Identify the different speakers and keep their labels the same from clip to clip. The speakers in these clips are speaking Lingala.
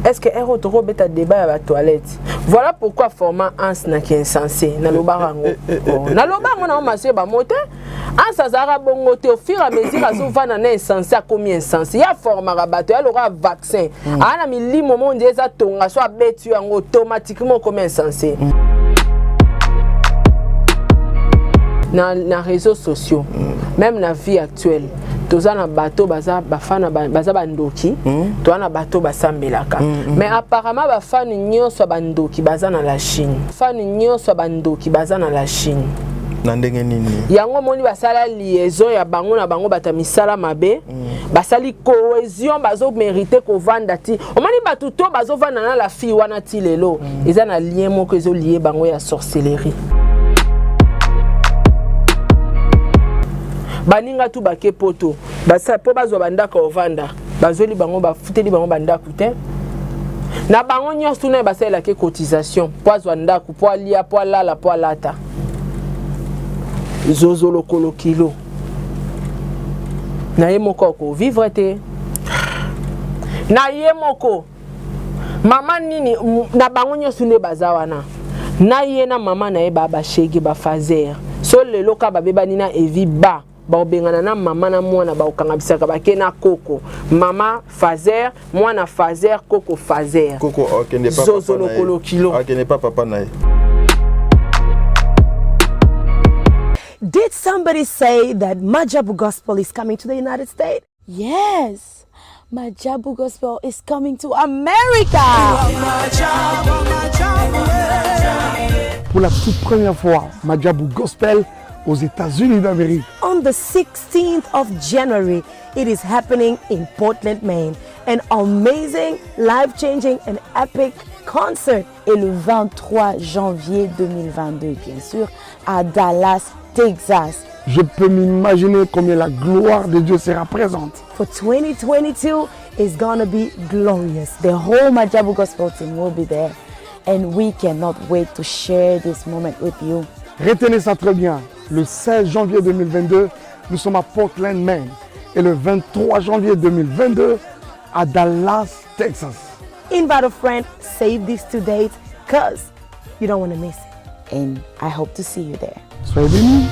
Speaker 1: est-ce que héros toro beta débat à la toilette? Voilà pourquoi format ans n'a qui insensé na lobarango. Na lobarango na masé ba moté. Ans azara bongo te au fur et à mesure à souvent na insensé à combien insensé. Ya format rabato, ya aura vaccin. Ana mi li moment de za tonga soit betu en automatiquement comme insensé. Dans les réseaux sociaux, même dans la vie actuelle, tous les bateaux baza bandoki, tous les bateaux baza melaka. Mais apparemment, les fans n'y sont bandoki baza dans la Chine. Les fans n'y sont bandoki baza dans la Chine. Yango moni basala liaison ya bango na bango batamisala mabe basali cohésion bazo mériter ko vanda ti omani batuto bazo vanda na la fille wana ti lelo eza na lien moko ezo lié bango ya sorcellerie. Baninga tu bake poto basa po bazo bandaka ovanda bazoli bango bafuteli bango bandaka te na bango nyonso na basala ke cotisation pozo ndako po alia po lala po lata zozo lokolo kilo na ye moko ko vivre te na ye moko mama nini na bango nyonso ne bazawana na ye na mama na ye baba shege ba fazer so lelo ka babeba nina evi ba ba bengana na mama na mwana ba okangabisaka bakena koko mama fazer mwana fazer koko fazer
Speaker 2: koko okende papa
Speaker 1: zozo lokolo kilo
Speaker 2: okende papa na ye.
Speaker 3: Did somebody say that Majabu Gospel is coming to the United States?
Speaker 4: Yes, Majabu Gospel is coming to America.
Speaker 5: Pour la toute première fois, Majabu Gospel aux États-Unis d'Amérique.
Speaker 3: On the 16th of January, it is happening in Portland, Maine. An amazing, life-changing and epic concert.
Speaker 4: Et le 23 janvier 2022, bien sûr, à Dallas, Texas.
Speaker 5: Je peux m'imaginer combien la gloire de Dieu sera présente.
Speaker 3: For 2022 is gonna be glorious.
Speaker 4: The whole Majabu Gospel team will be there. And we cannot wait to share this moment with you.
Speaker 5: Retenez ça très bien. Le 16 janvier 2022, nous sommes à Portland, Maine. Et le 23 janvier 2022, à Dallas, Texas.
Speaker 3: Invite a friend, save these 2 dates, because you don't want to miss it.
Speaker 4: And I hope to see you there.
Speaker 5: Soyez bénis.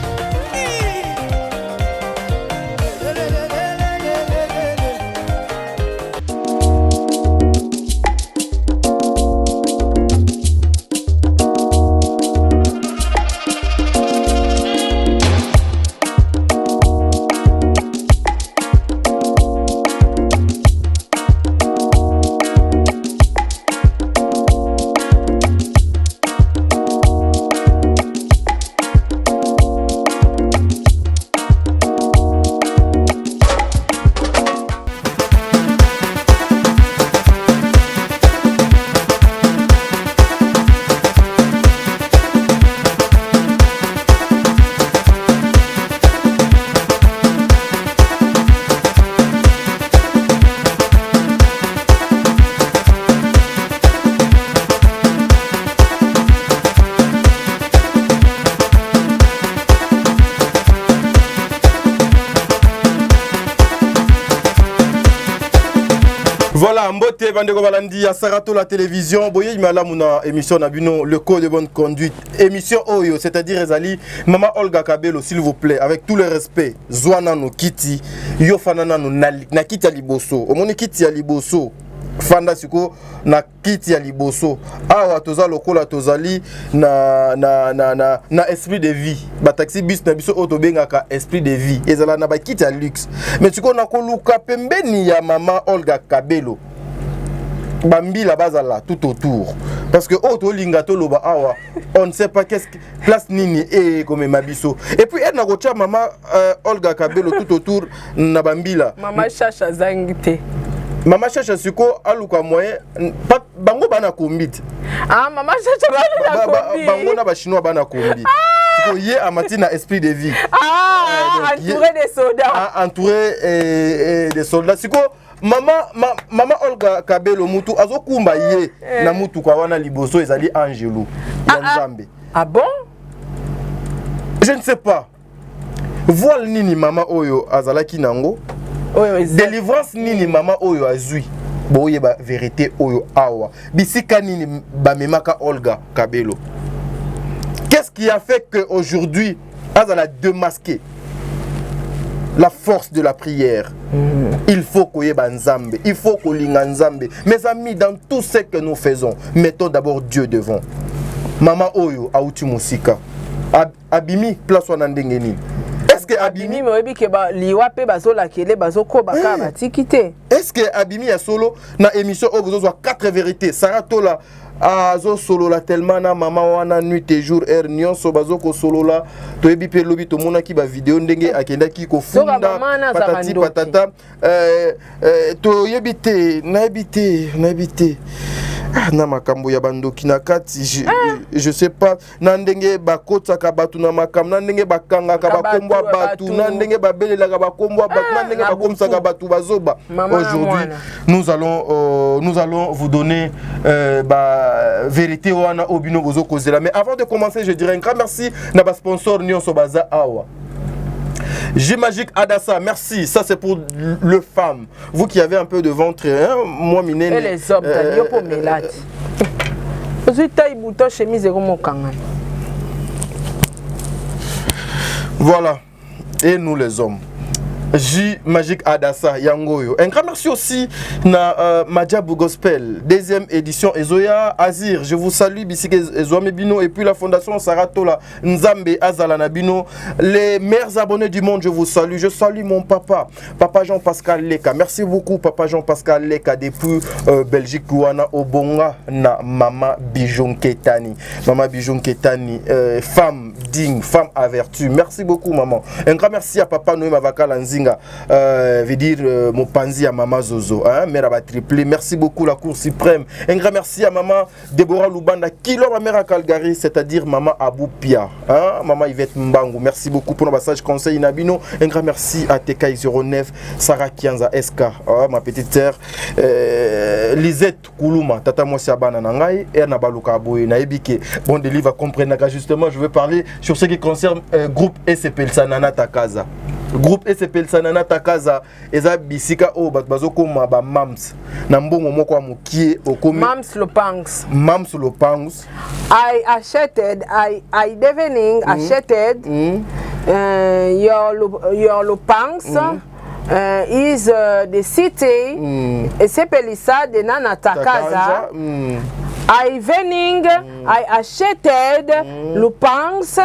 Speaker 2: Voilà, Mbote Bandeko Balandi à Sarato la télévision. Boye imala muna émission nabino le code de bonne conduite. Émission Oyo, c'est-à-dire Ezali Maman Olga Kabelo s'il vous plaît avec tout le respect. Zwana no kiti, yo fanana no na kiti ya liboso. Omoni kiti ya liboso. Fanda siko na kiti ya liboso. Awa toza lokola tozali na esprit de vie. Ba taxi bus na biso auto bengaka esprit de vie. Ezala na ba kiti ya luxe. Mais siko na koluka pembeni ya Maman Olga Kabelo. Bambi la bazala tout autour. Parce que auto lingato loba awa, on ne sait pas qu'est-ce que place nini et comme mabiso. Et puis elle na gocha Maman Olga Kabelo tout autour na bambila.
Speaker 1: Maman chacha zangite.
Speaker 2: Maman cherche siko aluka moyen bango bana kombit.
Speaker 1: Ah maman cherche bana kombit.
Speaker 2: Bango na ba chinois bana kombit. Siko yé amati na esprit de vie.
Speaker 1: Ah entouré des soldats.
Speaker 2: Entouré des soldats. Siko Maman Olga Kabelo mutu azokumba yé na mutu kwa wana liboso ezali Angelo ya Nzambe.
Speaker 1: Ah bon?
Speaker 2: Je ne sais pas. Voile nini Maman Oyo azalaki nango. Délivrance nini Maman Oyo azui. boye ba vérité oyo awa bisika nini bamemaka Olga Kabelo. Qu'est-ce qui a fait que aujourd'hui azala démasqué la force de la prière? Il faut qu'on y ait Nzambe, il faut qu'on ait Nzambe. Mes amis, dans tout ce que nous faisons, mettons d'abord Dieu devant. Maman Oyo, Aouti Moussika, Abimi, place Wanandengeni. Est-ce que Abimi est-ce que Abimi a solo na émission Ogozo 4 vérités? Saratola azo solo la tellement na maman wana nuit et jour air nyonso bazoko solo la to ebi pe lobi to mona ki ba vidéo ndenge akenda ki ko funda patati patata to yebite na ebite na makambo ya bandoki na kati je sais pas na ndenge bakota ka batu na makam na ndenge bakanga ka bakombwa batu na ndenge babelela ka bakombwa batu na ndenge bakomsa ka batu bazoba. Aujourd'hui nous allons vous donner vérité wana obino bozo kozela. Mais avant de commencer, je dirais un grand merci na ba sponsor nyonso baza awa. J-Magique Adassa, merci. Ça c'est pour le femme. Vous qui avez un peu de ventre, hein? Moi minene.
Speaker 1: Et les hommes, t'as dit pour Mélate. Vous taille bouton chemise et mon kangan.
Speaker 2: Voilà. Et nous les hommes. J-Magique Adassa Yangoyo. Un grand merci aussi na Madjabou Gospel, deuxième édition Ezoya Azir. Je vous salue Bisike Ezoame Bino et puis la fondation Saratola Nzambe Azala Nabino. Les meilleurs abonnés du monde, je vous salue. Je salue mon papa, Papa Jean-Pascal Leka. Merci beaucoup Papa Jean-Pascal Leka depuis Belgique Wana Obonga na Mama Bijon Ketani. Mama Bijon Ketani, femme digne, femme à vertu. Merci beaucoup maman. Un grand merci à Papa Noé Mavaka Lanzi. Veut dire mon panzi à maman Zozo, hein, mère a triplé. Merci beaucoup la Cour suprême. Un grand merci à maman Deborah Lubanda, qui l'a ma mère à Calgary, c'est-à-dire maman Abou Pia, hein, maman Yvette Mbangu. Merci beaucoup pour le passage conseil Nabino. Un grand merci à TK 09, Sarah Kianza SK, hein, ma petite sœur, Lisette Koulouma, Tata Mosiabana Nangai, et Nabaluka Aboye, Naibike. Bon, des livres à comprendre. Justement, je veux parler sur ce qui concerne groupe SPL Sanana Takaza. Groupe SPL Sanana Takaza eza bisika o bazoko ba mams na mbongo moko wa mukie okomi
Speaker 1: Mams Lopangs.
Speaker 2: I
Speaker 1: acheted your Lopangs is the city Sepelisa de Nana Takaza. I acheted Lopangs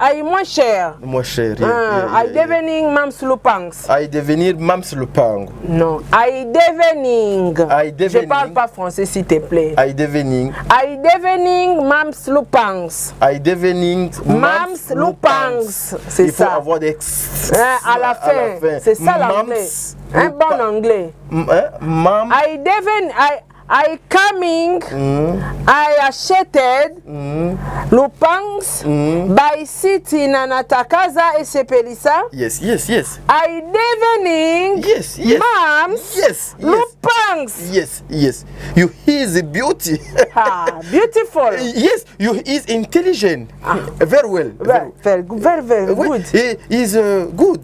Speaker 1: I moins cher. I devenir Mams Lopangs.
Speaker 2: I devenir Mams Lopang.
Speaker 1: Non, I devenir. Je parle pas français s'il te plaît.
Speaker 2: I devenir
Speaker 1: Mams Lopangs.
Speaker 2: I devenir
Speaker 1: Mams Lopangs. C'est ça.
Speaker 2: Il faut avoir des
Speaker 1: à la fin. C'est ça l'anglais. Un bon anglais.
Speaker 2: Mam.
Speaker 1: I coming, I acheted Lopangs by city Nana Takaza et Sepelisa.
Speaker 2: Yes.
Speaker 1: I devening Mams Lopangs.
Speaker 2: Yes. You is a beauty.
Speaker 1: Beautiful.
Speaker 2: Yes, you is intelligent. Very well.
Speaker 1: Very good.
Speaker 2: He is good.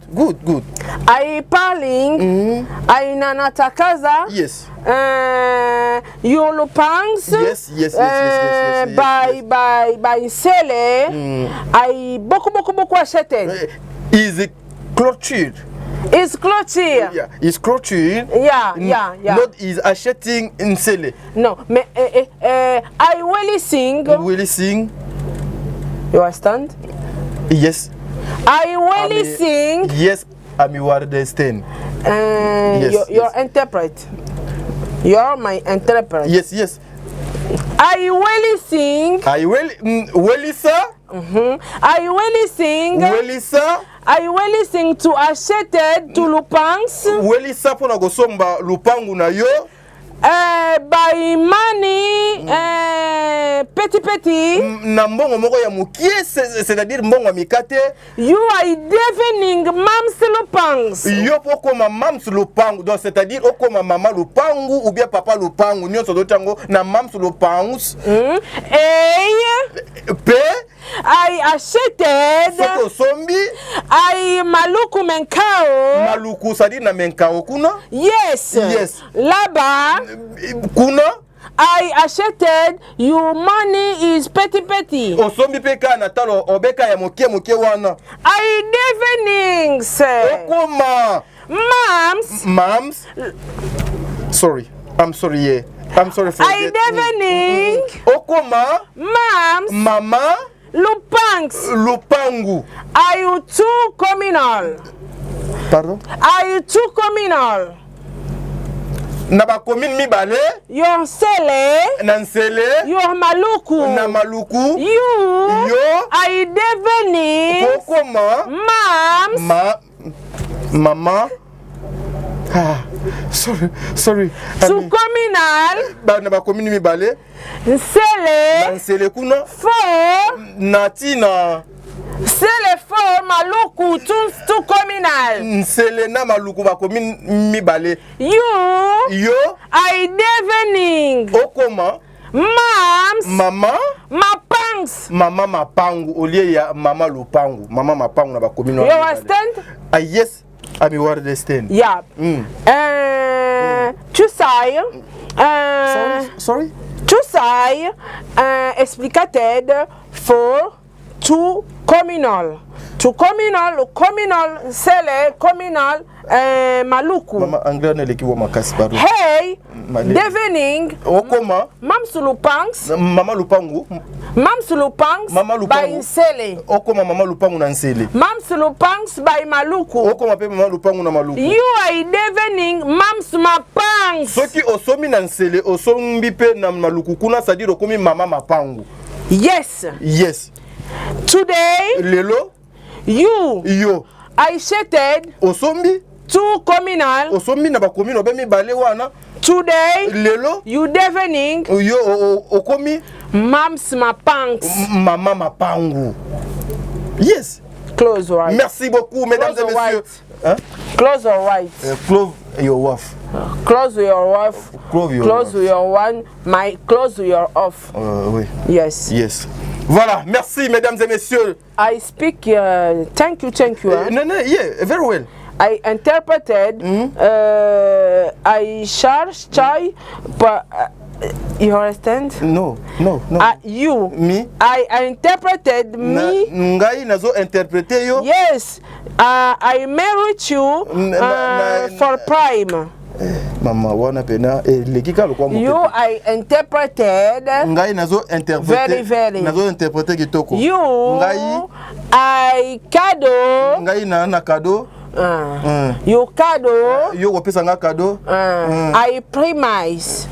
Speaker 1: I parling, I Nana Takaza.
Speaker 2: Yes.
Speaker 1: Your Lopangs.
Speaker 2: Yes.
Speaker 1: By Sele. I beaucoup acheted.
Speaker 2: Is clôture.
Speaker 1: It's clôture.
Speaker 2: Yeah, it's clôture.
Speaker 1: Yeah.
Speaker 2: Not is acheting in Sele.
Speaker 1: No, mais I will sing. You understand?
Speaker 2: Yes.
Speaker 1: I will sing.
Speaker 2: Yes, I'm your understand.
Speaker 1: Your interpret. You're my interpret.
Speaker 2: Yes.
Speaker 1: I will sing.
Speaker 2: I will
Speaker 1: sing to acheted to Lopangs.
Speaker 2: Welisa pona gosomba lupangu na yo.
Speaker 1: By money, petit.
Speaker 2: Na mbongo moko ya mukie, c'est-à-dire mbongo mikate.
Speaker 1: You are devening Mams Lopangs.
Speaker 2: Yo poko ma Mams Lopangu, donc c'est-à-dire oko ma mama Lopangu ou bien papa Lopangu, nyo so dotango na Mams Lopangus. P.
Speaker 1: I acheted.
Speaker 2: Soto sombi.
Speaker 1: I maluku menkao.
Speaker 2: Maluku sadi na menkao kuna.
Speaker 1: Yes.
Speaker 2: Yes.
Speaker 1: Là-bas.
Speaker 2: Kuna.
Speaker 1: I acheted. Your money is petty.
Speaker 2: Osombi peka na talo obeka ya moke wana.
Speaker 1: I evenings.
Speaker 2: Okoma. Mams. Sorry. I'm sorry, yeah. I'm sorry for
Speaker 1: I evening.
Speaker 2: Okoma.
Speaker 1: Mams.
Speaker 2: Mama. Lupangu.
Speaker 1: Are you too communal?
Speaker 2: Pardon?
Speaker 1: Are you too communal?
Speaker 2: Na ba commune mibale.
Speaker 1: Your sele.
Speaker 2: Nansele.
Speaker 1: Your maluku.
Speaker 2: Na maluku.
Speaker 1: You.
Speaker 2: Yo.
Speaker 1: I evening.
Speaker 2: Okoma.
Speaker 1: Mams.
Speaker 2: Mama. Ah, sorry.
Speaker 1: Too communal.
Speaker 2: Na ba commune mibale.
Speaker 1: Nsele.
Speaker 2: Nansele kuna.
Speaker 1: For.
Speaker 2: Natina.
Speaker 1: Sele for maluku too communal.
Speaker 2: Nsele na maluku ba commune mibale.
Speaker 1: You. I evening.
Speaker 2: Okoma.
Speaker 1: Mams.
Speaker 2: Mama.
Speaker 1: Mapangs.
Speaker 2: Mama mapangu olie ya mama lupangu. Mama mapangu na ba commune.
Speaker 1: You understand?
Speaker 2: Ah yes. I understand.
Speaker 1: Yeah. Chusai.
Speaker 2: Sorry?
Speaker 1: Chusai explicated for to communal. To communal, sele, communal, maluku.
Speaker 2: Mama anglais ne l'équipe makasi baro.
Speaker 1: Hey, devening.
Speaker 2: Okoma.
Speaker 1: Mamsu lupangs.
Speaker 2: Mama lupangu.
Speaker 1: Mamsu lupangs.
Speaker 2: Mama lupangu.
Speaker 1: By sele.
Speaker 2: Okoma mama lupangu na nsele.
Speaker 1: Mamsu lupangs by maluku.
Speaker 2: Okoma pe mama lupangu na maluku.
Speaker 1: You are devening mamsu mapangs.
Speaker 2: Soki osomi na nsele, osombi pe na maluku kuna c'est-à-dire okomi mama mapangu.
Speaker 1: Yes.
Speaker 2: Yes.
Speaker 1: Today.
Speaker 2: Lelo.
Speaker 1: You. I said.
Speaker 2: Osombi.
Speaker 1: Too communal.
Speaker 2: Osombi na ba commune obemi bale wana.
Speaker 1: Today.
Speaker 2: Lelo.
Speaker 1: You devening.
Speaker 2: Yo okomi.
Speaker 1: Mams mapangs.
Speaker 2: Mama mapangu. Yes.
Speaker 1: Close your eyes.
Speaker 2: Merci beaucoup, mesdames et messieurs. Hein?
Speaker 1: Close your eyes.
Speaker 2: Close your wife.
Speaker 1: Close your wife. Close your one. Close your off.
Speaker 2: Oui.
Speaker 1: Yes.
Speaker 2: Yes. Voilà, merci mesdames et messieurs.
Speaker 1: I speak. Thank you.
Speaker 2: No, yeah, very well.
Speaker 1: I interpreted. I charge chai, but you understand?
Speaker 2: No.
Speaker 1: You.
Speaker 2: Me.
Speaker 1: I interpreted me.
Speaker 2: Ngai nazo interpréter yo.
Speaker 1: Yes. I married you for prime.
Speaker 2: Mama wana pena lekika lokwa mo.
Speaker 1: You I interpreted.
Speaker 2: Ngai nazo interpréter.
Speaker 1: Very.
Speaker 2: Nazo interpréter kitoko.
Speaker 1: You.
Speaker 2: Ngai.
Speaker 1: I cadeau.
Speaker 2: Ngai na cadeau.
Speaker 1: You cadeau.
Speaker 2: Yo kopesa nga cadeau.
Speaker 1: I premise.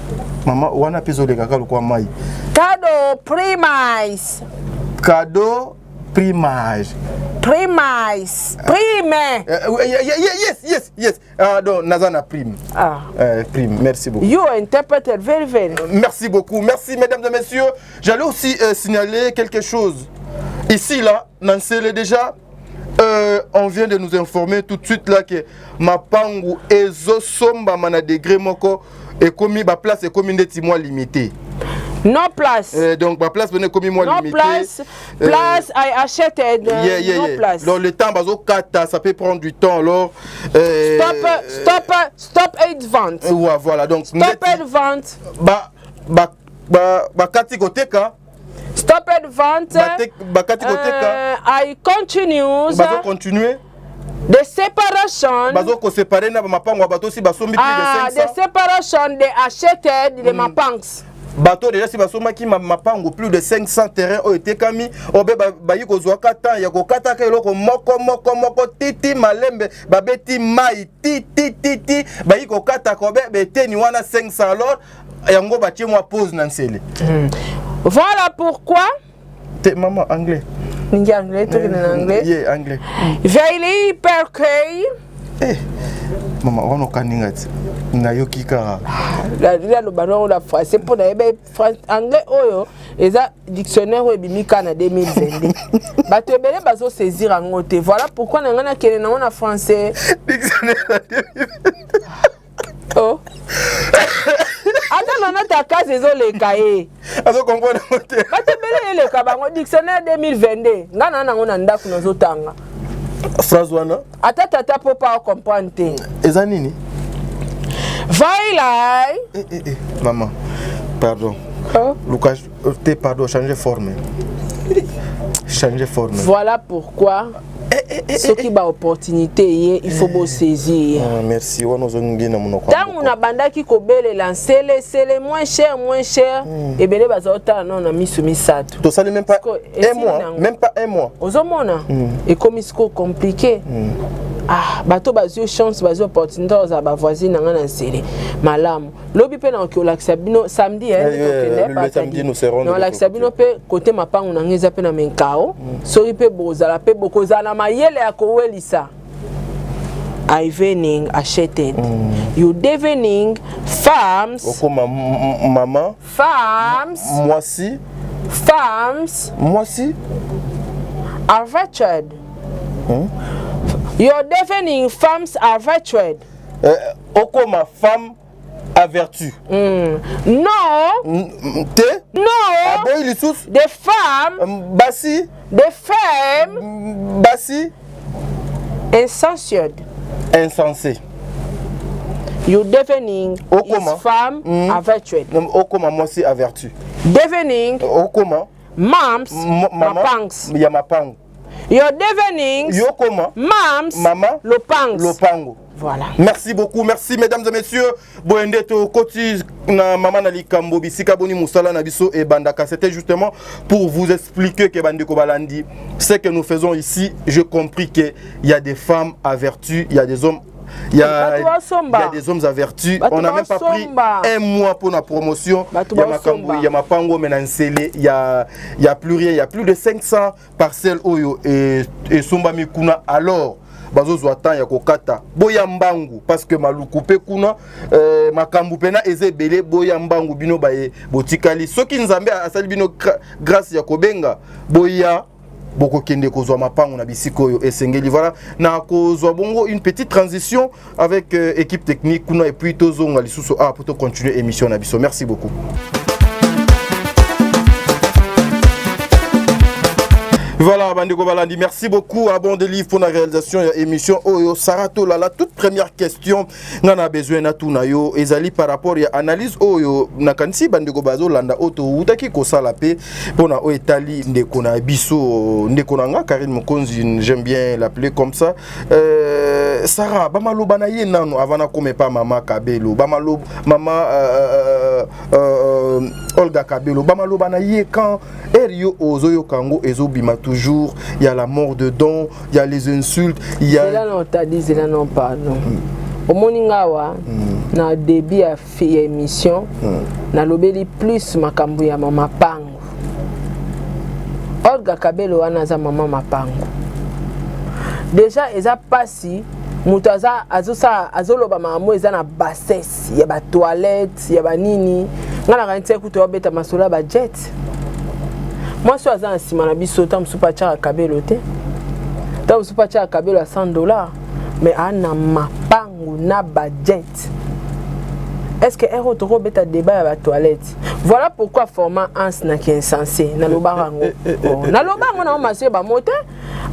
Speaker 2: Mama wana pizo lekaka lokwa mai.
Speaker 1: Cadeau premise.
Speaker 2: Cadeau primage.
Speaker 1: Prime.
Speaker 2: Yes. Donc nazana prime. Prime. Merci beaucoup.
Speaker 1: You interpreted very.
Speaker 2: Merci beaucoup. Merci mesdames et messieurs. J'allais aussi signaler quelque chose. Ici là, Nansele déjà. On vient de nous informer tout de suite là que Mapangu ezo somba mana degré moko et commis ba place et commis des mois limité.
Speaker 1: No place.
Speaker 2: Donc ma place venait comme moi limité.
Speaker 1: No place. I acheted. No place.
Speaker 2: Alors le temps bazo kata, ça peut prendre du temps alors.
Speaker 1: Stop aid vente.
Speaker 2: Ouais, voilà donc.
Speaker 1: Stop aid vente.
Speaker 2: Ba kati koteka.
Speaker 1: Stop aid vente.
Speaker 2: Ba kati koteka.
Speaker 1: I continues.
Speaker 2: Bazo continuer.
Speaker 1: The separation.
Speaker 2: Bazo ko séparer na mapango bato si basombi plus de 500.
Speaker 1: The separation they acheted the mapangs.
Speaker 2: Bateau déjà si basoma ki mapango plus de 500 terrains ont été kami obe bayi ko zwa kata ya ko kata ka eloko moko titi malembe babeti mai titi bayi ko kata ko be teni wana 500 alors yango batie moi pause na nsele.
Speaker 1: Voilà pourquoi
Speaker 2: maman anglais.
Speaker 1: Ninja anglais tout en anglais.
Speaker 2: Yeah anglais.
Speaker 1: Veille percueil.
Speaker 2: Maman on kaningati. Nayoki kara.
Speaker 1: Le ballon la français pour les anglais oyo eza dictionnaire webimika na 2022. Bato ebele bazo saisir en ngote. Voilà pourquoi nangana kele na on français dictionnaire na 2022. Oh. Attends na ta case ezoleka ye.
Speaker 2: Azo comprendre mote.
Speaker 1: Bato bele eleka bango dictionnaire 2022. Ngana nango na ndako nazotanga.
Speaker 2: Phrase wana.
Speaker 1: Ata tata po pas comprendre te.
Speaker 2: Eza nini?
Speaker 1: Vaila.
Speaker 2: Maman. Pardon. Lucas, pardon, changer forme. Changer forme.
Speaker 1: Voilà pourquoi ce qui ba opportunité il faut beau saisir.
Speaker 2: Merci. On nous ongi na monoko.
Speaker 1: Tant on a bandaki ko bele lancer les moins cher et belé bazota non na misu misato.
Speaker 2: To ça même pas un mois, même pas un mois.
Speaker 1: Ozomona et comme c'est compliqué. Ah, bato bazio chance bazio opportunité za ba voisine nga na nsele malamu lobi pe na ko laksabino samedi
Speaker 2: le samedi nous serons
Speaker 1: dans laksabino pe côté mapangu na ngeza pe na menkao sori pe bozala pe bokozana mayele ya kowelisa evening acheted you devening farms
Speaker 2: okoma maman
Speaker 1: farms
Speaker 2: moi si
Speaker 1: are virtued. Your deafening femmes are virtued.
Speaker 2: Okoma femme a vertu.
Speaker 1: No.
Speaker 2: Te?
Speaker 1: No.
Speaker 2: Aboy les sous.
Speaker 1: The femme.
Speaker 2: Bassi.
Speaker 1: The femme.
Speaker 2: Bassi.
Speaker 1: Insensate.
Speaker 2: Insensé.
Speaker 1: Your deafening
Speaker 2: Okoma.
Speaker 1: femme are virtued.
Speaker 2: Okoma moi si a vertu.
Speaker 1: Deafening.
Speaker 2: Okoma.
Speaker 1: Moms.
Speaker 2: Mapangs. Yamapang.
Speaker 1: Your deafening.
Speaker 2: Yokoma.
Speaker 1: Moms.
Speaker 2: Maman.
Speaker 1: Lopango. Voilà.
Speaker 2: Merci beaucoup, merci mesdames et messieurs. Boende to koti na mama na likambo bisika boni musala na biso et bandaka. C'était justement pour vous expliquer que Bandeko Balandi, ce que nous faisons ici, j'ai compris que il y a des femmes à vertu, il y a des hommes. Il y a des hommes à vertu. On n'a même pas pris un mois pour la promotion. Il y a Mapango, il y a plus rien. Il y a plus de 500 parcelles Oyo et Somba Mikuna. Alors, bazo zwatan ya kokata boya mbangu parce que malukupe kuna makambu pena ezebele boya mbangu bino baye botikali soki nzambe asali bino grâce ya kobenga boya boko kende kozwa mapangu na bisiko yo esengeli. Voilà na kozwa bongo une petite transition avec équipe technique kuna et puis tozonga lisusu pour to continuer émission na biso. Merci beaucoup. Voilà, Bandeko Balandi, merci beaucoup à Bon Délivre pour la réalisation de l'émission Oyo Sarato. La toute première question, on a besoin de tout nayo. Ezali par rapport à l'analyse Oyo Nakansi Bandeko Bazo Landa Oto Utaki Kosalape pour na Oetali Ndekona Biso Ndekonanga Karine Mokonzi, j'aime bien l'appeler comme ça. Sarah, Bamalo Banaye Nano Avana Kome pas Mama Kabelo, Bamalo Mama Olga Kabelo, Bamalo Banaye quand Erio Ozoyo Kango Ezo Bima toujours, il y a la mort dedans, il y a les insultes, il y a...
Speaker 1: C'est là non t'as dit, c'est là non pardon. Au Moningawa, na début à faire émission, na lobeli plus makambu ya mama pango. Olga Kabelo anaza mama mapango. Déjà eza pasi mutaza azoloba mama eza na bassesse, ya ba toilette, ya ba nini. Ngana kanite kuto beta masola ba jet. Moi, je suis assis à biso, je suis pas à Kabelo. Je suis pas à Kabelo à $100. Mais on a ma pangu na budget. Est-ce que un autre robot a débat à la toilette? Voilà pourquoi format ans n'a qu'un insensé. Na lobarango. Na lobarango na masé ba moté.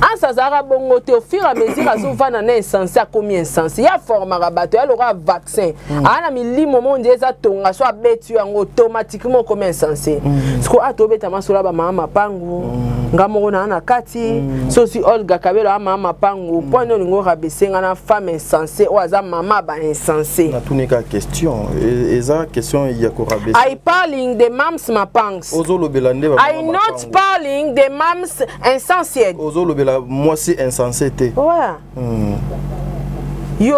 Speaker 1: En sazara bongote au fur et à mesure à souvent na insensé à combien insensé. Il y a format rabattu, il aura vaccin. Ana mi li moment on dit ça tonga soit bêtu automatiquement comme insensé. Ce qu'on a trouvé tellement sur la mama pangu. Ngamoro na na kati. So si Olga Kabelo mama pangu. Point no ngo rabaisser na femme insensée ou aza mama ba insensé.
Speaker 2: Na tout n'est qu'à question. Et ça question il y a quoi rabaisser.
Speaker 1: I parling the mams mapangs.
Speaker 2: Ozolo belande ba.
Speaker 1: I not parling the mams insensé.
Speaker 2: Ozolo belande moi si insensé.
Speaker 1: Ouais. You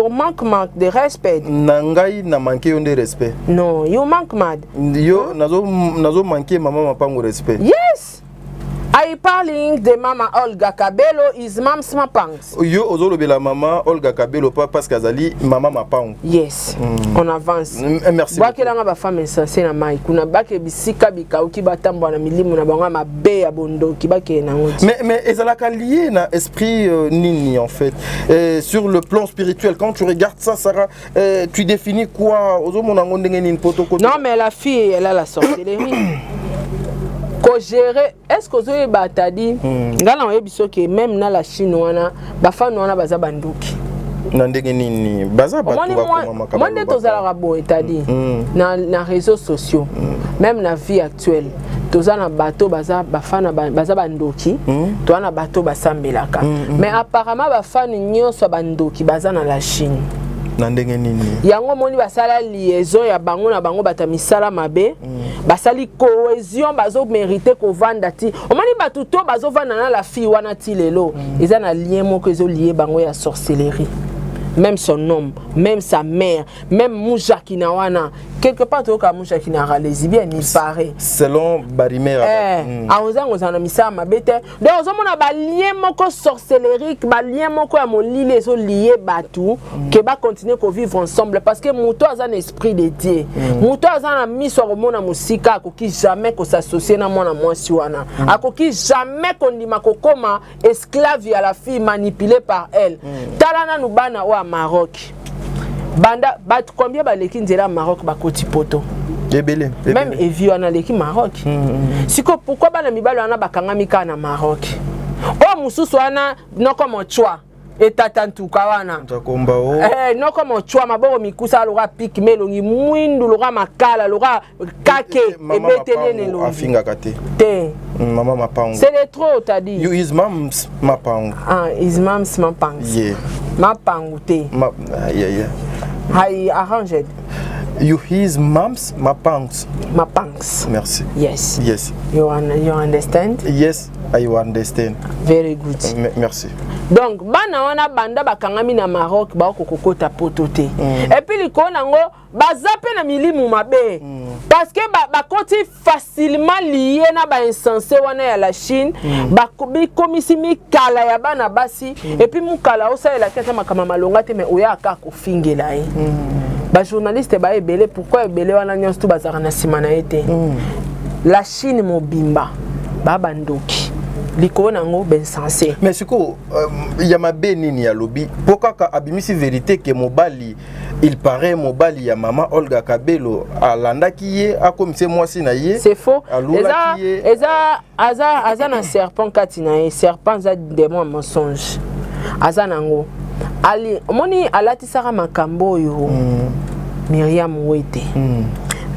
Speaker 1: manque de respect.
Speaker 2: Nangai na manqué de respect.
Speaker 1: Non, you manque mad.
Speaker 2: Yo nazo manqué maman mapango respect.
Speaker 1: Yes. I parling de Mama Olga Kabelo is Mams Mapangs.
Speaker 2: Yo ozolobela Mama Olga Kabelo pas parce qu'azali Mama Mapang.
Speaker 1: Yes. On avance.
Speaker 2: Merci.
Speaker 1: Bakelanga ba femme insensée na mai kuna bake bisika bikauki batambwa na milimu na bango mabe ya bondo kibake na ngoti.
Speaker 2: Mais ezalaka lié na esprit nini en fait. Sur le plan spirituel, quand tu regardes ça, Sarah, tu définis quoi?
Speaker 1: Non, mais la fille, elle a la sorcellerie. Ko gérer, est-ce que vous avez dit, ngala on yebiso que même na la Chine wana, ba femme wana baza banduki.
Speaker 2: Nandenge nini baza ba tu ba
Speaker 1: moi de tozala rabo etadi na réseaux sociaux, même na vie actuelle. Tozana bateau baza bafana baza bandoki, toana bateau basambelaka. Mais apparemment bafana nyonso bandoki baza na la Chine.
Speaker 2: Nandenge nini
Speaker 1: yango moni basala liaison ya bango na bango batamisala mabe basali cohésion bazo mériter ko vanda ti omoni batuto bazo vanda na la fille wana ti lelo eza na lien moko ezo lié bango ya sorcellerie. Même son homme, même sa mère, même Mouja Kinawana, quelque part au cas Mouja Kinara les bien il paraît.
Speaker 2: Selon Barimera.
Speaker 1: A ozan ozana misa ma bête. Donc ozon na ba lien moko sorcellerie, ba lien moko ya mon lit les lié batu, que ba continuer ko vivre ensemble parce que muto azan esprit de Dieu. Muto azan mis sur mona musika akoki jamais ko s'associer na mona mwasi wana. Akoki jamais ko ndima ko koma esclave à la fille manipulée par elle. Talana nubana wa Maroc. Banda bat combien ba leki nzela Maroc ba koti poto.
Speaker 2: Ebele.
Speaker 1: Même evi wana leki Maroc. Siko pourquoi ba na mibalo wana bakanga mika na Maroc. O mususu wana noko mochwa etatantuka wana.
Speaker 2: Takomba o.
Speaker 1: Noko mochwa maboko mikusa lora pik melongi mwindu lora makala lora kake ebetelene lo.
Speaker 2: Afinga kate.
Speaker 1: Te.
Speaker 2: Mama Mapang.
Speaker 1: C'est le trop t'as dit.
Speaker 2: You is Mams Mapang.
Speaker 1: Ah, is Mams Mapang.
Speaker 2: Yeah.
Speaker 1: Mapang te.
Speaker 2: Yeah.
Speaker 1: I arranged.
Speaker 2: You his Mams Mapangs.
Speaker 1: Mapangs.
Speaker 2: Merci.
Speaker 1: Yes.
Speaker 2: Yes.
Speaker 1: You understand?
Speaker 2: Yes, I understand.
Speaker 1: Very good.
Speaker 2: Merci.
Speaker 1: Donc, bana wana banda bakangami na Maroc ba kokota potote. Et puis liko nango bazape na milimu mabe. Parce que ba koti facilement lié na ba insensé wana ya la Chine, ba komisi mikala ya bana basi et puis mukala osa la kata makama malonga te mais oya aka ko fingela ye. Ba journaliste ba ebele pourquoi ebele wana nyonso tu bazaka na simana ete. La Chine mobimba ba bandoki. Liko nango ben sensé.
Speaker 2: Mais siko ya mabe nini ya lobi pourquoi ka abimisi vérité que mobali il paraît mobali ya Mama Olga Kabelo alandaki ye akomise mwasi na ye.
Speaker 1: C'est faux.
Speaker 2: Eza
Speaker 1: na serpent katina ye serpent za démon mensonge. Aza nango. Ali moni alati saka makambo yo. Myriam Wete.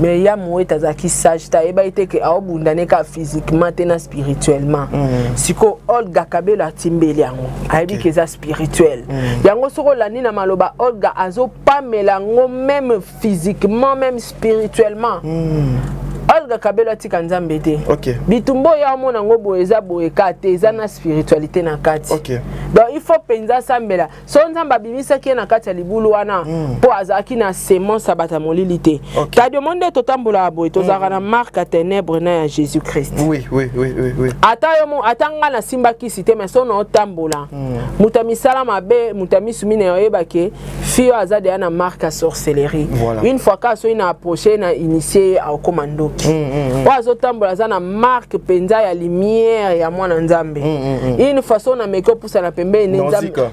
Speaker 1: Myriam Wete azaki sage ta eba ite ke aobundane ka physiquement te na spirituellement. Siko Olga Kabelo atimbeli yango. Ayebi ke za spirituel. Yango soko lani na maloba Olga azo pamela ngo même physiquement même spirituellement. Olga Kabelo atika nzambe te.
Speaker 2: OK.
Speaker 1: Bitumbo ya mona ngo boeza boeka te eza na spiritualité na kati.
Speaker 2: OK.
Speaker 1: Donc il faut penza sambela. So nzamba bimisa ki na kati ya libulu wana po azaki na semence abata molilité. Ta demande totambola boy tozaka na marque à ténèbres na ya Jésus-Christ.
Speaker 2: Oui.
Speaker 1: Ata yo mo atanga na simba kisite mais son otambola. Mutamisala mabe mutamisumi na yebake fio azade na marque à sorcellerie.
Speaker 2: Voilà.
Speaker 1: Une fois ka so ina approcher na initier au commando. Oazo tambola za na marque penza ya lumière ya mwana nzambe. Une façon na meko pousa na pembe ni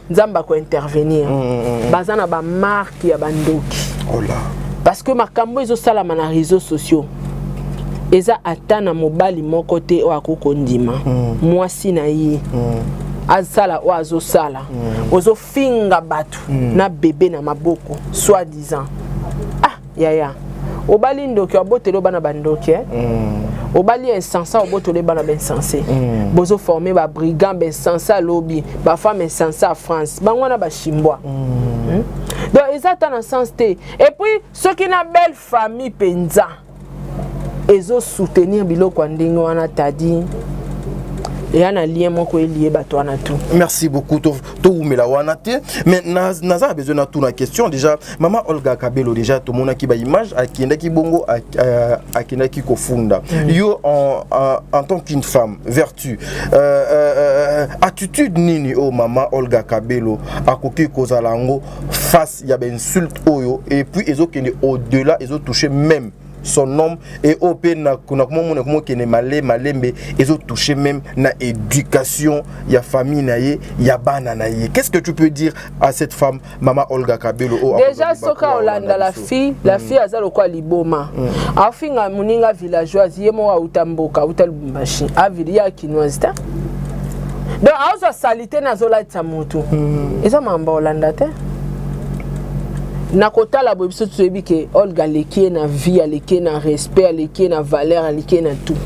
Speaker 1: nzamba ko intervenir. Bazana ba marque ya bandoki.
Speaker 2: Oh là.
Speaker 1: Parce que makambo ezo sala na réseaux sociaux. Eza atana mobali moko te o akoko ndima. Mwasi na ye. Azala o azo sala. Ozo finga batu na bébé na maboko soi-disant. Ah, ya. Obali ndoki obotelo bana bandoki obali insensé obotelo bana ben sensé bozo former ba brigand ben sensé lobby ba femme insensé à France bangwana ba chimbois donc ezata na sens te et puis ceux qui na belle famille penza ezo soutenir biloko ndingo wana tadi et un lien moko lié bato wana tout.
Speaker 2: Merci beaucoup to oumela wana te mais naza besoin na tout na question déjà maman Olga Kabelo déjà to mona ki ba image akenda ki bongo akenda ki kofunda yo en tant qu'une femme vertu attitude nini o maman Olga Kabelo akoki kozalango face ya ben insulte oyo et puis ezokende au-delà ezotoucher même son homme et au pena kuna comment qui ne malembe ils ont touché même na éducation ya famille na ye ya bana na ye. Qu'est-ce que tu peux dire à cette femme maman Olga Kabelo?
Speaker 1: Déjà soka Olanda la fille azalo kwa liboma afinga muninga villageoise yemo wa utamboka utalbumbashi avilia kinwazita donc azo salité na zola tsamutu eza mamba Olanda te na kota la bobiso tuebi ke Olga leki na vie leki na respect leki na valeur leki na tout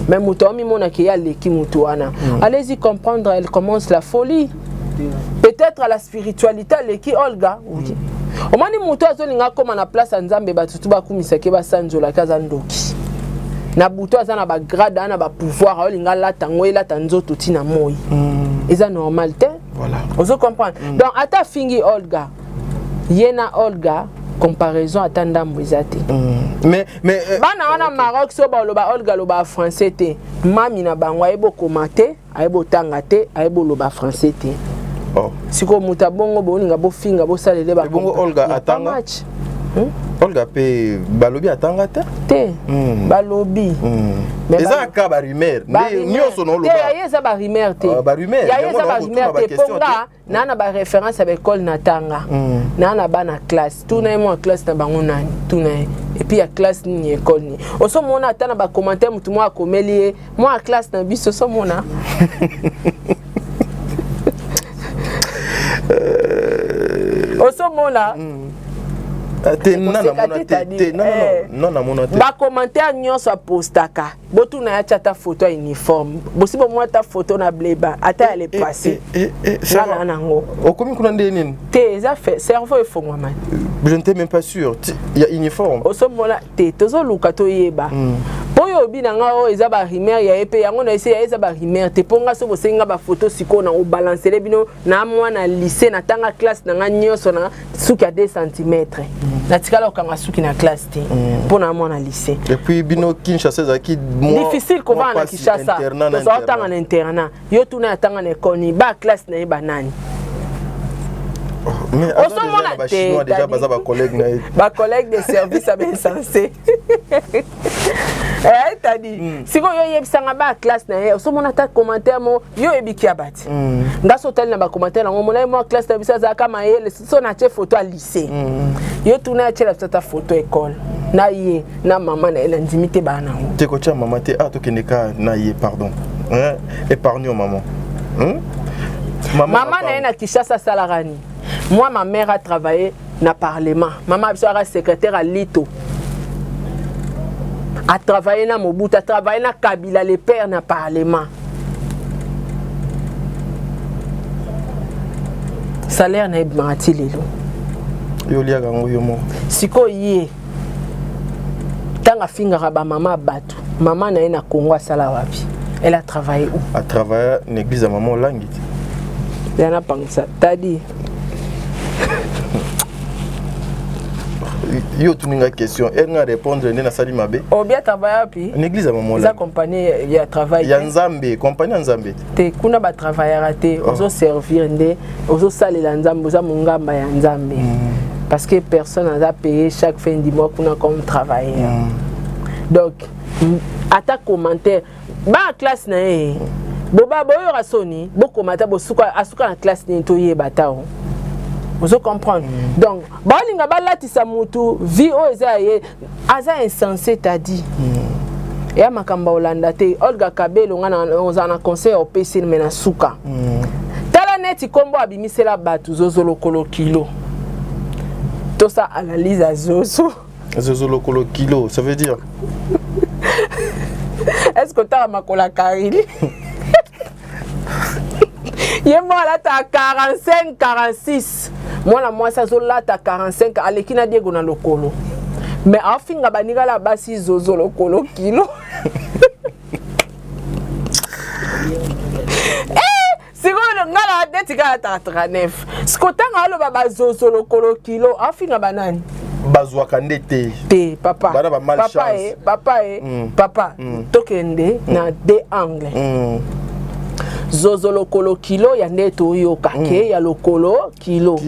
Speaker 1: mais muto mi mona ke ya leki muto wana allez-y comprendre, elle commence la folie peut-être à la spiritualité leki Olga oui omani muto azolinga koma na place nzambe batutu bakumisa ke basanzola kaza ndoki na buto azana ba grade na ba pouvoir olinga la tango ela tanzoto tina moi eza normal te
Speaker 2: voilà
Speaker 1: ozo comprendre donc ata fingi Olga Yena Olga comparaison à Tandam Wizate.
Speaker 2: Mais
Speaker 1: bana wana Maroc so ba loba Olga loba français te. Mami na bangwa ebo commenter, ebo tangate, ebo loba français te.
Speaker 2: Oh.
Speaker 1: Siko mutabongo boninga bo finga bo salele ba.
Speaker 2: Bongo Olga atanga. Olga pe balobi atanga te?
Speaker 1: Te. Balobi.
Speaker 2: Mais ça ka ba rumeur. Ni on son loba.
Speaker 1: Te ya ba rumeur te.
Speaker 2: Ba rumeur.
Speaker 1: Ya ba rumeur te ponga. Nana ba référence avec école natanga. Nana ba na classe. Tout na mo classe na bango nani. Tout na et puis ya classe ni école ni. Oso mona atana ba commentaire mutu mo akomeli moi classe na biso so mona. Oso mona ba commentaire nyonso apostaka botu na ya chata photo uniforme bosi bo moi ta photo na bleba ata elle est passée ça nango
Speaker 2: okomi kuna ndeni
Speaker 1: te za fait cerveau il faut moi man
Speaker 2: je n'étais même pas sûr il y a uniforme
Speaker 1: oso mola te tozo luka to yeba boyo bi na ngao eza ba rimer ya epe yango na ese ya eza ba rimer te ponga so bosenga ba photo siko na o balancer bino na moi na lycée na tanga classe na nga nyonso na suki à 2 cm na tikala okanga suki na classe te pona moi na lycée
Speaker 2: et puis bino Kinshasa za ki
Speaker 1: difficile ko va na Kinshasa to so tanga na internat yo tuna ya tanga na école ba classe na ba nani
Speaker 2: mais
Speaker 1: oso mona
Speaker 2: ba chinois déjà ba collègue na
Speaker 1: ba collègue de service à bien sensé eh t'as dit siko yo yebisanga ba classe na oso mona ta commentaire mo yo ebiki abati ngaso tel na ba commentaire ngo mona mo classe na bisa za kama yele so na che photo à lycée yo tuna che la ta photo école na ye na maman na elle intimité ba na
Speaker 2: te ko tia maman te to keneka na ye pardon hein épargne maman
Speaker 1: maman na na Kinshasa salarani. Moi, ma mère a travaillé dans le Parlement. Maman a secrétaire à Lito. A travaillé dans Mobutu, a travaillé dans Kabila, les pères dans le Parlement. Salaire n'est pas matilé.
Speaker 2: Yolia gango yomo.
Speaker 1: Siko yé. Tanga finga ba maman batu. Maman na Congo sala wapi. Elle a travaillé où?
Speaker 2: A travaillé dans l'église de maman Langi.
Speaker 1: Elle a pas ça. T'as dit.
Speaker 2: Yo tuninga question elle nga répondre na sali mabe
Speaker 1: o bien travailler puis
Speaker 2: l'église à maman
Speaker 1: la compagnie ya travail
Speaker 2: ya nzambe compagnie nzambe
Speaker 1: te kuna ba travailler raté ozo servir ndé ozo salela nzambe oza mungamba ya nzambe parce que personne n'a payé chaque fin du mois kuna comme travailleur donc ata commentaire ba classe na boba boyo rasoni bo commentaire bo suka asuka na classe ni to yeba tao. Vous comprenez? Donc, balinga balatisa mutu vie o ezaye aza insensé t'a dit. Ya makamba Olanda te Olga Kabelo ngana ozana conseil au PC mena suka. Tala neti kombo abimisela batu zozolo kolo kilo. Tout ça analyse à zozo.
Speaker 2: Zozolo kolo kilo, ça veut dire
Speaker 1: est-ce que tu as makola karili? Yé moi là t'as 45 46. Moi la moi ça là t'as 45 alekina Diego na lokolo. Mais afinga baniga la basi zozo lokolo kilo. Sikoyo ngala detika 39. Sikotanga alo baba zozo lokolo kilo afinga banani.
Speaker 2: Bazwaka ndete.
Speaker 1: Te papa.
Speaker 2: Bana ba malchance.
Speaker 1: Papa. Tokende na deux angles. Zozo lokolo kilo ya neto yoka ke ya lokolo kilo.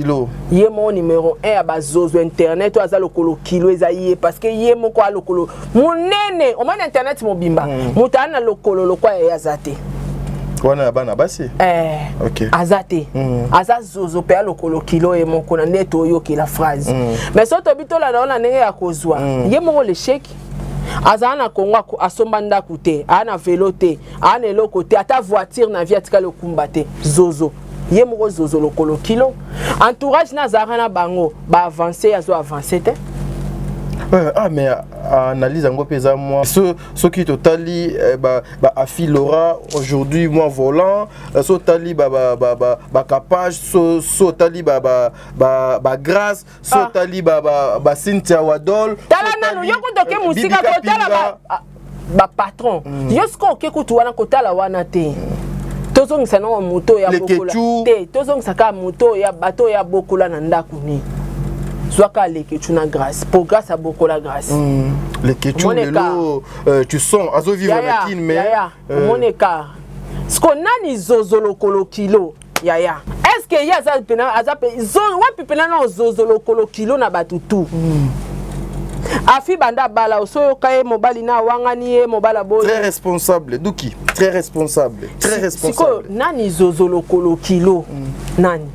Speaker 1: Ye mon numéro 1 ya ba zozo internet aza lokolo kilo ezaye parce que ye moko a lokolo munene o man internet mobimba mutana lokolo lokwa ya zate.
Speaker 2: Wana bana basi.
Speaker 1: OK. Azate. Aza zozo pe lokolo kilo e moko na neto yoki la phrase. Mais soto bitola na ona nenge ya kozwa. Ye moko le chèque azana kongwa asomba ndaku te ana vélo te ana eloko te ata voiture na vie atika lokumba te zozo ye moko zozo lokolo kilo entourage na zara na bango ba avancer azo avancer te
Speaker 2: mais analyse ngo pesa moi ce qui totali ba Afilora aujourd'hui moi volant so tali ba capage so tali ba grâce so tali ba Cynthia Wadol
Speaker 1: tala nanu yoko toke musika ko tala ba patron yosko ke kutu wana ko tala wana te tozongisa na moto ya bokola te tozongisa ka moto ya bato ya bokola na ndaku ni Zwaka le kechu na grâce pour grâce à beaucoup la grâce
Speaker 2: le kechu lelo tu sens azo vivre na kin mais
Speaker 1: moneka sko nani zozo lokolo kilo yaya est-ce que ya za pena azape zo wa pena na zozo lokolo kilo na batutu afi banda bala oso kae mobali na wangani e mobala boy
Speaker 2: très responsable Duki très responsable
Speaker 1: siko nani zozo lokolo kilo nani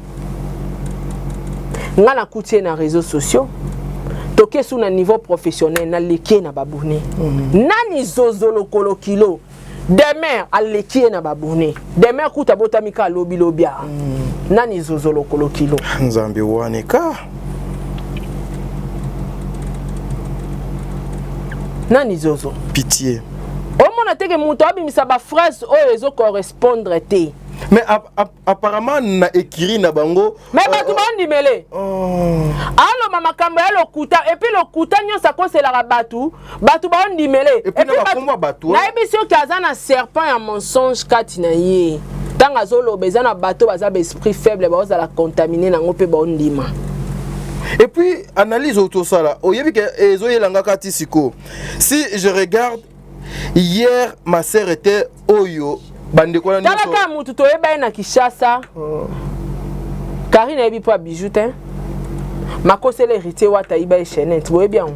Speaker 1: ngana kutie na réseaux sociaux toke sous na niveau professionnel na leki na babune nani zozo lokolo kilo demain a leki na babune demain kuta bota mika lobia nani zozo lokolo kilo
Speaker 2: nzambe waneka
Speaker 1: nani zozo
Speaker 2: pitié
Speaker 1: o mona teke muto abimisa ba phrase o ezo correspondre te.
Speaker 2: Mais apparemment na écrit na bango
Speaker 1: mais batu bandi mele allo mama kamba lo kuta et puis le kuta nyosa ko c'est la batu bandi mele
Speaker 2: et puis na batu
Speaker 1: na émission kazana serpent ya mensonge katina ye tanga zolo bezana bato baza esprit faible ba za la contaminer na ngope ba ondima.
Speaker 2: Et puis analyse autour ça là oyebi ke ezoyelanga kati siko si je regarde hier ma sœur était oyo bandeko na nyoso
Speaker 1: talaka mutu to eba na Kishasa Karine ebi po bijou te makose l'héritier wata iba e chaînette boye bien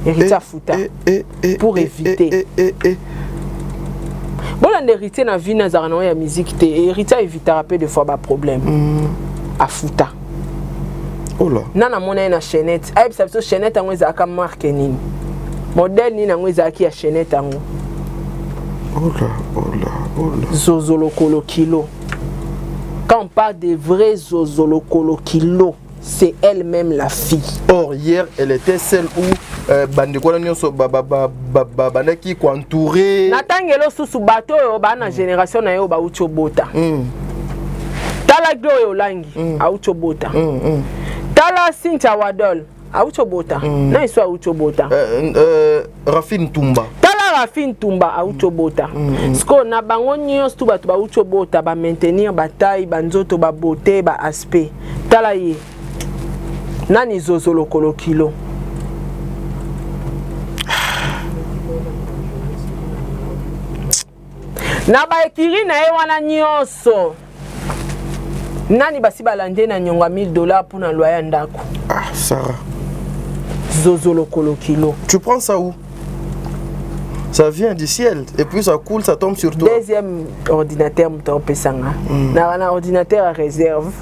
Speaker 1: héritier futa pour éviter bon l'héritier na vie na zarana ya musique te héritier évitera peu de fois ba problème a futa
Speaker 2: oh là
Speaker 1: nana mona na chaînette ay bisa so chaînette ngo ezaka marque nini modèle ni na ngo ezaki ya chaînette ngo
Speaker 2: oh là
Speaker 1: zozo lokolo kilo. Quand on parle de vrais zozo lokolo kilo, c'est elle-même la fille.
Speaker 2: Or hier elle était celle où bandeko na nyonso bandaki ko entouré
Speaker 1: natangelo susu bato yo bana génération na yo ba uchobota tala gloyo langi a uchobota tala Cynthia Wadol a uchobota na iso a uchobota
Speaker 2: Rafine Tumba
Speaker 1: Rafine Tumba a uchobota sko na bango nyos tu bato ba uchobota ba maintenir ba taille ba nzoto ba beauté ba aspect tala ye nani zozo lokolo kilo na ba ekiri na ye wana nyonso nani basi balande na nyonga $1000 pour na loyer ndako
Speaker 2: Sarah
Speaker 1: zozo lokolo kilo
Speaker 2: tu prends ça où? Ça vient du ciel et puis ça coule, ça tombe sur toi.
Speaker 1: Deuxième ordinateur muto pesanga. Na un ordinateur à réserve.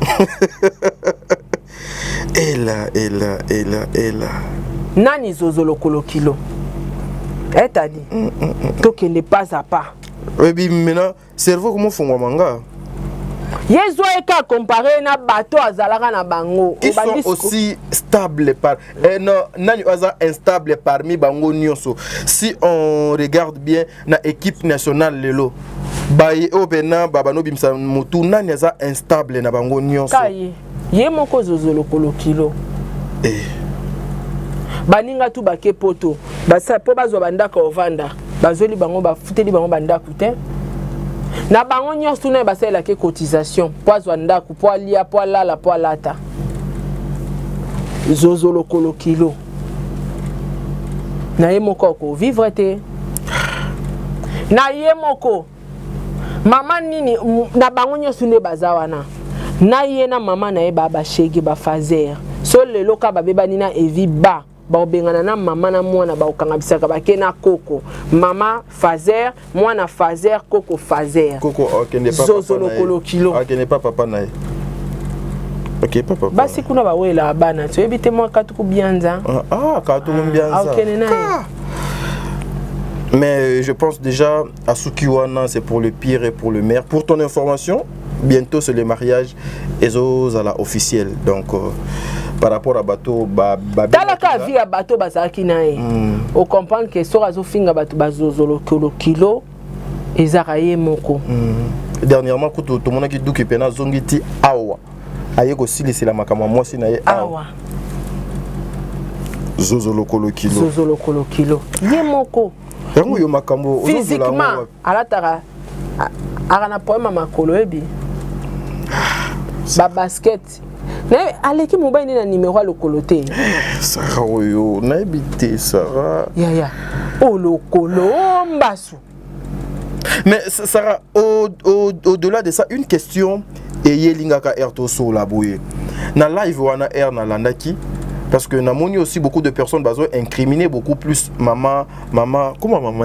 Speaker 2: Et là.
Speaker 1: Nani zozo lokolo kilo. Et t'as dit. Donc il n'est pas à pas.
Speaker 2: Oui, mais maintenant, cerveau comment font manga?
Speaker 1: Yezo eka comparé na bato azalaka na bango.
Speaker 2: Ils sont aussi stables par nani aza instable parmi bango nyonso. Si on regarde bien na équipe nationale lelo baye opena babano bimsa mutu nani aza instable na bango nyonso.
Speaker 1: Kaye ye moko zozo lokolo kilo. Baninga tu bake poto basa po bazo bandaka ovanda bazoli bango bafuteli bango bandaka te. Na bango nyonso na basala ke cotisation po azwa ndako po alia po alala po alata zozo lokolo kilo na ye moko ko vivre te na ye moko mama nini na bango nyonso ne bazawana na ye na mama na ye baba shege ba fazer so lelo ka babeba nina evi ba baobengana na mama na mwana baokanga bisaka bake na koko mama fazer mwana fazer koko fazer
Speaker 2: koko okende pas
Speaker 1: zozo lokolo kilo
Speaker 2: okende pas papa na ye ok papa
Speaker 1: basi kuna bawela bana to ebite mwa katuku bianza
Speaker 2: katuku bianza
Speaker 1: okene na
Speaker 2: mais je pense déjà à Sukiwana c'est pour le pire et pour le meilleur. Pour ton information, bientôt c'est le mariage ezozala officiel donc par rapport à bateau
Speaker 1: talaka vie à bateau bazaki nae on comprend que so razo finga bateau bazozolo kilo ezaraye moko
Speaker 2: dernièrement tout le monde qui douki pena zongiti awa ayeko sili c'est la makama mwasi na ye awa zozolo kilo
Speaker 1: ye moko
Speaker 2: yango yo makambo
Speaker 1: physiquement alataka akana poema makolo ebi ba basket na aleki mobile na numéro lokolo te
Speaker 2: Sarah oyo na ebité Sarah
Speaker 1: ya lokolo mbasu.
Speaker 2: Mais Sarah au-delà de ça une question et lingaka ertoso la boye na live wana na landaki parce que namoni aussi beaucoup de personnes bazo incriminer beaucoup plus maman comment maman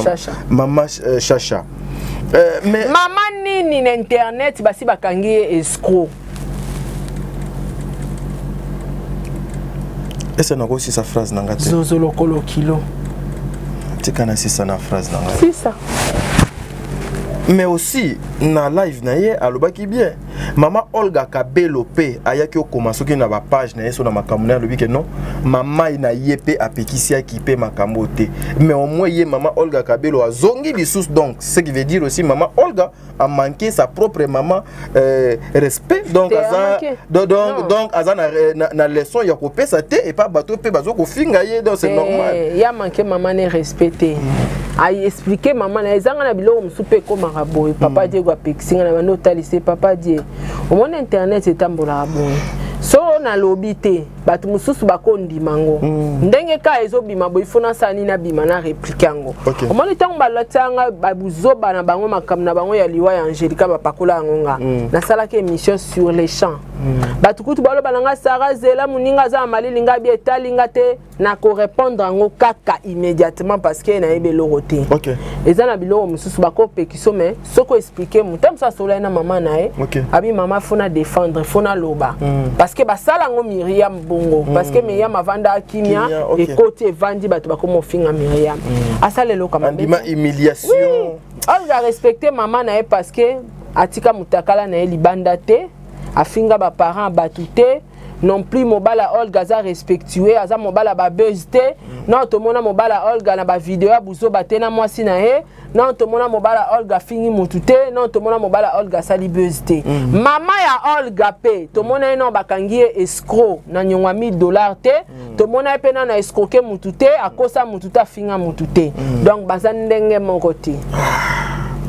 Speaker 1: Chacha
Speaker 2: maman Chacha mais
Speaker 1: maman nini na internet basi bakangi escroc
Speaker 2: est-ce que aussi sa phrase nanga te
Speaker 1: zozo lokolo kilo
Speaker 2: tikana si ça na phrase nanga
Speaker 1: c'est ça
Speaker 2: mais aussi na live na ye alobaki bien maman Olga Kabelo pe ayaki okoma soki na ba page na ye so na makambo na lobi ke non maman ina ye pe apekisi ki pe makambo te mais au moins ye maman Olga Kabelo azongi lisusu donc ce qui veut dire aussi maman Olga a manqué sa propre maman respect donc aza na leçon ya ko pesa te et pas bateau pe bazo ko finga ye donc c'est normal
Speaker 1: ya manqué maman ne respecté a expliquer maman na ezanga na biloko musupe ko maraboy papa Dieu a pekisi na bando talise papa Dieu au monde internet etambola boy so na lobité batu mususu bakondi mango ndenge ka ezobima boy fona sani na bima na réplique yango au monde tango balatanga babuzoba na bango makam na bango ya liwa ya Angelica bapakola ngonga na sala ke émission sur les champs batu kutu balo balanga Sarah zela muninga za malili ngabi etalinga te na ko répondre ngo kaka immédiatement parce que na ebe loroté eza na biloko mususu bako pekiso mais soko expliquer mutam sa sola na maman na e abi maman fona défendre fona loba parce que basala ngo Myriam bongo parce que Myriam avanda kimia et côté vandi batu bako finga Myriam asale lo kama
Speaker 2: bima humiliation
Speaker 1: on va respecter maman na e parce que atika mutakala na e libanda te afinga ba parents batute non plus mobala Olga za respectué aza mobala ba buzz te non to mona mobala Olga na ba vidéo ya buzo batena mwasi na he non to mona mobala Olga fingi mutute non to mona mobala Olga sali buzz te mama ya Olga pe to mona non bakangi escroc na nyongwa $1000 te to mona pe na escroquer mutute akosa mututa finga mutute donc bazan ndenge moko te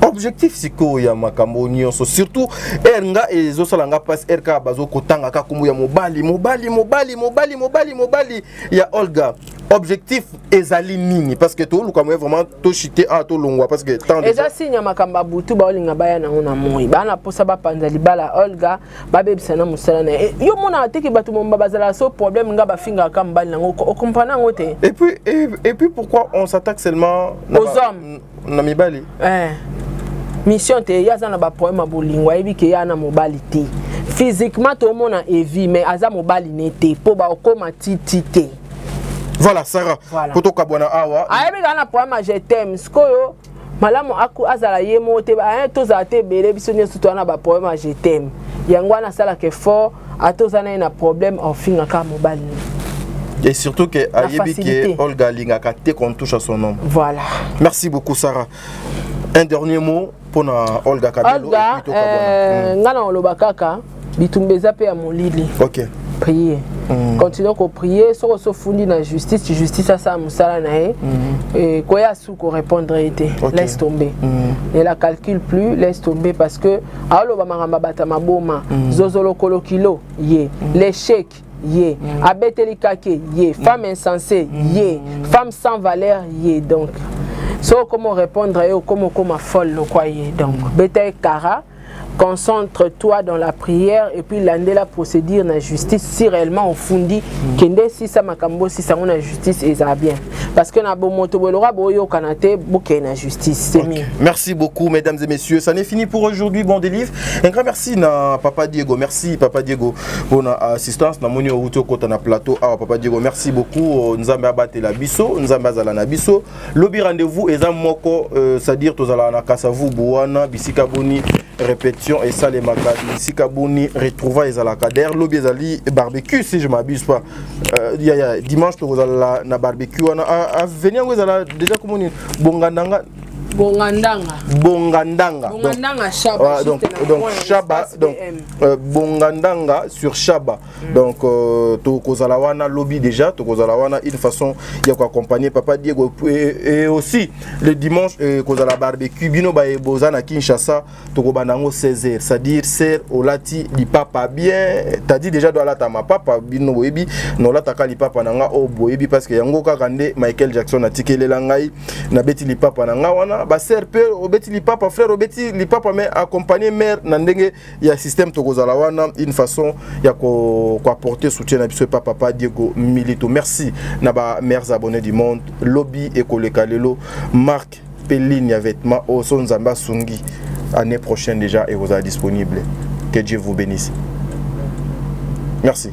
Speaker 2: objectif siko ya makambo nyonso surtout nga ezosalanga passe RK bazo kotanga ka kumu ya mobali ya Olga objectif ezali nini parce que to luka vraiment to chité to longwa parce que tant
Speaker 1: déjà signe makamba butu ba olinga baya na ona moi bana posa ba panza libala Olga babebisa na musala na yo mona atiki batu momba bazala so problème nga ba finga ka mbali na ngoko okompana ngote
Speaker 2: et puis pourquoi on s'attaque seulement
Speaker 1: aux hommes
Speaker 2: na mibali
Speaker 1: mission te yaza na ba problème bolingwa ebi ke yana mobali te physiquement to mona evi mais aza mobali nete po ba okoma titite.
Speaker 2: Voilà Sarah poto kabwana awa
Speaker 1: ayebi kana problème je t'aime skoyo malamu aku azala yemo te ba to za te bele biso nyesu to na ba problème je t'aime yango na sala ke fort atoza na problème en finga ka mobali.
Speaker 2: Et surtout que ayebi ke Olga lingaka te qu'on touche à son nom.
Speaker 1: Voilà.
Speaker 2: Merci beaucoup Sarah. Un dernier mot pour Olga Kabelo.
Speaker 1: Olga, ngana olobakaka bitumbeza pe ya molili.
Speaker 2: OK.
Speaker 1: Prier. continuer à prier sur le fondé na justice à ça musala nae et quoi sous ko répondre été laisse tomber et la calcule plus laisse tomber parce que alo ba maramba bata maboma zozolo kolokilo ye l'échec ye abeteli kake ye femme insensée ye femme sans valeur ye donc so comment répondre et comment folle no quoi ye donc bete kara. Concentre-toi dans la prière et puis l'année la procédure na justice si réellement on fundi kende si ça makambo si ça on a justice et ça bien parce que na bon moto bolora boyo kanate bouke na justice c'est mieux.
Speaker 2: Merci beaucoup mesdames et messieurs, ça n'est fini pour aujourd'hui. Bon délivre. Un grand merci na Papa Diego, merci Papa Diego pour notre assistance na moni outo kota na plateau. Ah Papa Diego, merci beaucoup. Nzambe abate la biso, nzambe azala na biso. Lobi rendez-vous ezam moko c'est-à-dire tozala na kasavu buana bisika boni répétition et ça les macadis si kabuni retrouva les alakader lobby ezali barbecue si je m'abuse pas il y a dimanche to la na barbecue à venir vous allez déjà comme bongandanga Bongandanga
Speaker 1: Shaba
Speaker 2: donc Shaba donc Bongandanga sur Shaba donc to kozalawana lobby déjà to kozalawana une façon il y a quoi accompagner Papa Diego et aussi le dimanche kozala barbecue bino ba bozana Kinshasa to kobanango 16h c'est-à-dire ser olati li papa bien t'as dit déjà do la ta ma papa bino boyebi no la ta ka li papa nanga o boyebi parce que yango ka kande Michael Jackson a tikelela ngai na beti li papa nanga wana ba ser père obeti li papa frère obeti li papa mais accompagner mère na ndenge ya système to kozala wana une façon ya ko apporter soutien na biso papa Diego Milito. Merci na ba mères abonnés du monde lobby et koleka lelo marque Pelline ya vêtements au son Nzamba Sungi année prochaine déjà et vous êtes disponible. Que Dieu vous bénisse. Merci.